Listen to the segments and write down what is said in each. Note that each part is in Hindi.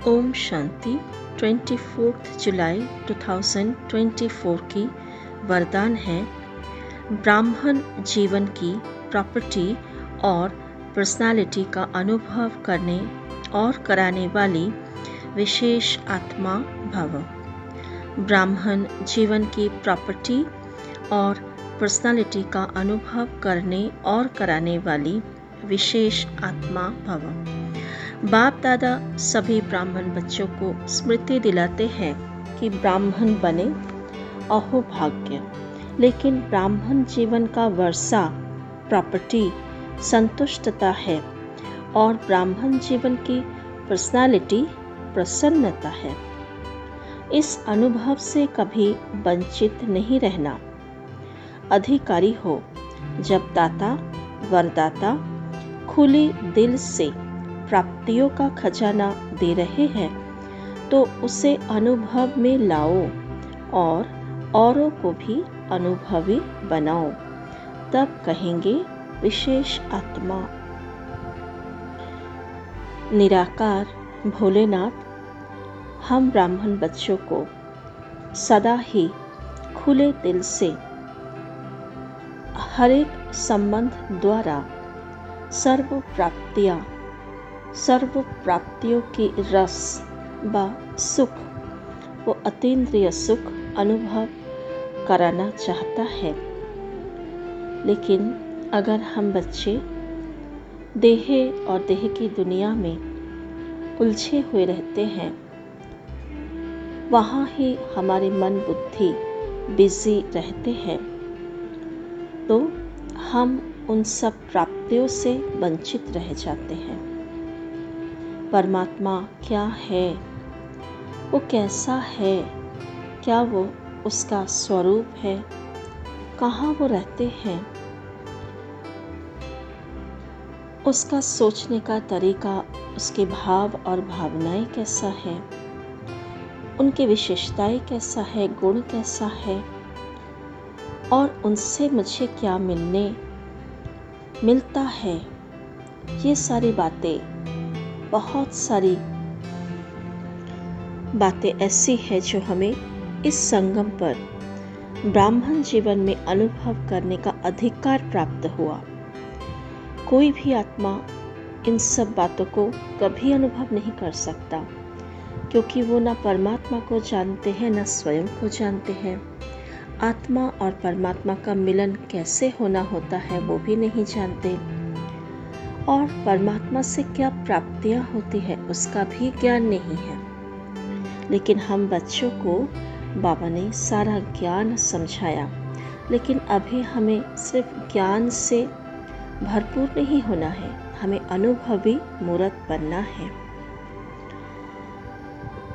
ओम शांति। 24 जुलाई 2024 की वरदान है, ब्राह्मण जीवन की प्रॉपर्टी और पर्सनालिटी का अनुभव करने और कराने वाली विशेष आत्मा भव। ब्राह्मण जीवन की प्रॉपर्टी और पर्सनालिटी का अनुभव करने और कराने वाली विशेष आत्मा भव। बाप दादा सभी ब्राह्मण बच्चों को स्मृति दिलाते हैं कि ब्राह्मण बने अहो भाग्य, लेकिन ब्राह्मण जीवन का वर्षा प्रॉपर्टी संतुष्टता है और ब्राह्मण जीवन की पर्सनालिटी प्रसन्नता है। इस अनुभव से कभी वंचित नहीं रहना। अधिकारी हो। जब दाता वरदाता खुली दिल से प्राप्तियों का खजाना दे रहे हैं तो उसे अनुभव में लाओ और औरों को भी अनुभवी बनाओ, तब कहेंगे विशेष आत्मा। निराकार भोलेनाथ हम ब्राह्मण बच्चों को सदा ही खुले दिल से हर एक संबंध द्वारा सर्व प्राप्तियों की रस व सुख, वो अतीन्द्रिय सुख अनुभव कराना चाहता है। लेकिन अगर हम बच्चे देह और देह की दुनिया में उलझे हुए रहते हैं, वहाँ ही हमारे मन बुद्धि बिजी रहते हैं, तो हम उन सब प्राप्तियों से वंचित रह जाते हैं। परमात्मा क्या है, वो कैसा है, क्या वो उसका स्वरूप है, कहाँ वो रहते हैं, उसका सोचने का तरीका, उसके भाव और भावनाएं कैसा है, उनकी विशेषताएं कैसा है, गुण कैसा है, और उनसे मुझे क्या मिलता है। ये सारी बातें, बहुत सारी बातें ऐसी है जो हमें इस संगम पर ब्राह्मण जीवन में अनुभव करने का अधिकार प्राप्त हुआ। कोई भी आत्मा इन सब बातों को कभी अनुभव नहीं कर सकता, क्योंकि वो ना परमात्मा को जानते हैं, ना स्वयं को जानते हैं। आत्मा और परमात्मा का मिलन कैसे होना होता है वो भी नहीं जानते, और परमात्मा से क्या प्राप्तियां होती है उसका भी ज्ञान नहीं है। लेकिन हम बच्चों को बाबा ने सारा ज्ञान समझाया, लेकिन अभी हमें सिर्फ ज्ञान से भरपूर नहीं होना है, हमें अनुभवी मूर्त बनना है।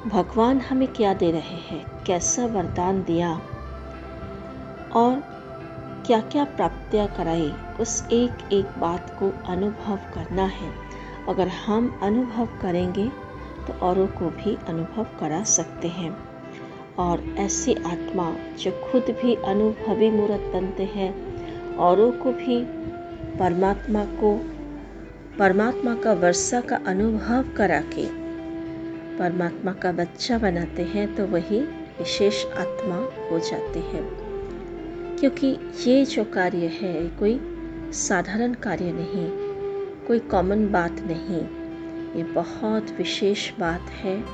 भगवान हमें क्या दे रहे हैं, कैसा वरदान दिया और क्या क्या प्राप्तियां कराई, उस एक एक बात को अनुभव करना है। अगर हम अनुभव करेंगे तो औरों को भी अनुभव करा सकते हैं। और ऐसी आत्मा जो खुद भी अनुभवी मूर्त बनते हैं, औरों को भी परमात्मा का वर्षा का अनुभव करा के परमात्मा का बच्चा बनाते हैं, तो वही विशेष आत्मा हो जाते हैं। क्योंकि ये जो कार्य है कोई साधारण कार्य नहीं, कोई कॉमन बात नहीं, ये बहुत विशेष बात है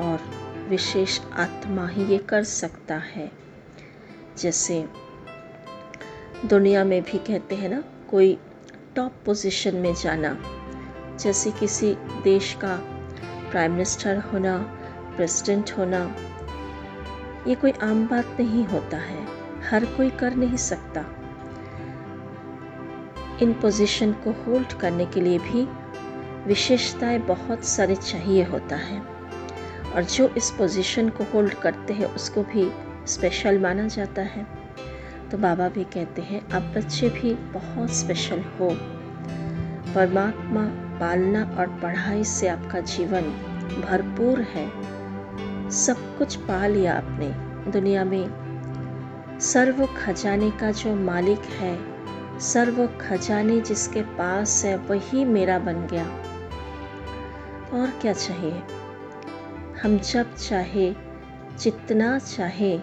और विशेष आत्मा ही ये कर सकता है। जैसे दुनिया में भी कहते हैं ना, कोई टॉप पोजीशन में जाना, जैसे किसी देश का प्राइम मिनिस्टर होना, प्रेसिडेंट होना, ये कोई आम बात नहीं होता है, हर कोई कर नहीं सकता। इन पोजीशन को होल्ड करने के लिए भी विशेषताएं बहुत सारे चाहिए होता है, और जो इस पोजीशन को होल्ड करते हैं उसको भी स्पेशल माना जाता है। तो बाबा भी कहते हैं आप बच्चे भी बहुत स्पेशल हो। परमात्मा पालना और पढ़ाई से आपका जीवन भरपूर है, सब कुछ पा लिया आपने। दुनिया में सर्व खजाने का जो मालिक है, सर्व खजाने जिसके पास है, वही मेरा बन गया। और क्या चाहिए। हम जब चाहे जितना चाहे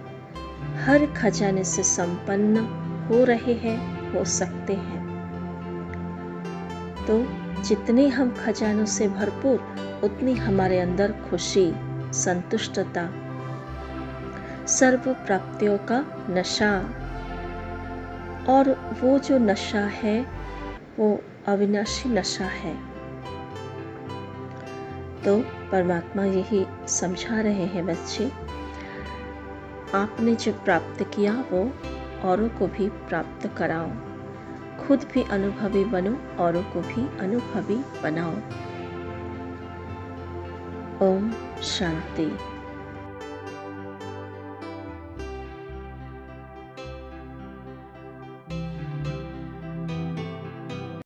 हर खजाने से संपन्न हो रहे हैं, हो सकते हैं। तो जितने हम खजानों से भरपूर, उतनी हमारे अंदर खुशी, संतुष्टता, सर्व प्राप्तियों का नशा, और वो जो नशा है वो अविनाशी नशा है। तो परमात्मा यही समझा रहे हैं, बच्चे आपने जो प्राप्त किया वो औरों को भी प्राप्त कराओ, खुद भी अनुभवी बनो, औरों को भी अनुभवी बनाओ। ओम शांति।